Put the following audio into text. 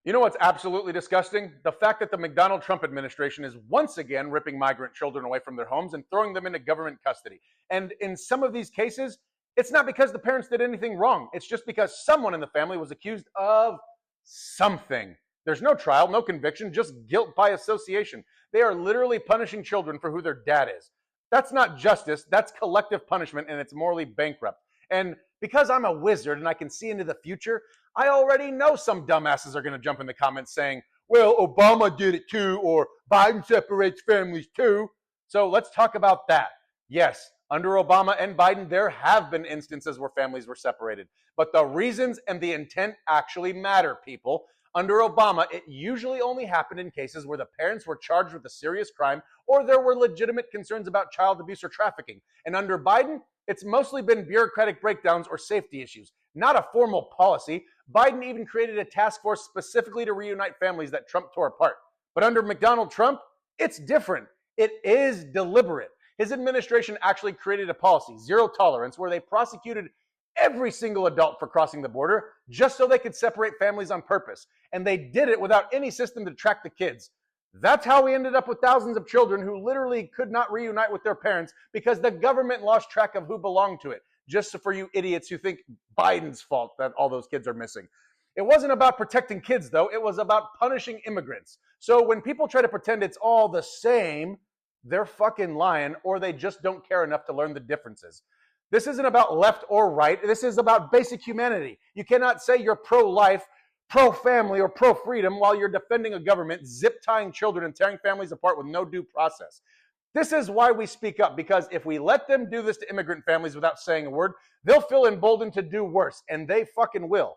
You know what's absolutely disgusting? The fact that the McDonald Trump administration is once again ripping migrant children away from their homes and throwing them into government custody. And in some of these cases, it's not because the parents did anything wrong. It's just because someone in the family was accused of something. There's no trial, no conviction, just guilt by association. They are literally punishing children for who their dad is. That's not justice, that's collective punishment, and it's morally bankrupt. And because I'm a wizard and I can see into the future, I already know some dumbasses are going to jump in the comments saying, well, Obama did it too, or Biden separates families too. So let's talk about that. Yes, under Obama and Biden, there have been instances where families were separated. But the reasons and the intent actually matter, people. Under Obama, it usually only happened in cases where the parents were charged with a serious crime or there were legitimate concerns about child abuse or trafficking. And under Biden, it's mostly been bureaucratic breakdowns or safety issues, not a formal policy. Biden even created a task force specifically to reunite families that Trump tore apart. But under McDonald Trump, it's different. It is deliberate. His administration actually created a policy, zero tolerance, where they prosecuted every single adult for crossing the border just so they could separate families on purpose. And they did it without any system to track the kids. That's how we ended up with thousands of children who literally could not reunite with their parents because the government lost track of who belonged to it. Just for you idiots who think Biden's fault that all those kids are missing. It wasn't about protecting kids, though. It was about punishing immigrants. So when people try to pretend it's all the same, they're fucking lying, or they just don't care enough to learn the differences. This isn't about left or right. This is about basic humanity. You cannot say you're pro-life, pro-family, or pro-freedom while you're defending a government, zip-tying children and tearing families apart with no due process. This is why we speak up, because if we let them do this to immigrant families without saying a word, they'll feel emboldened to do worse, and they fucking will.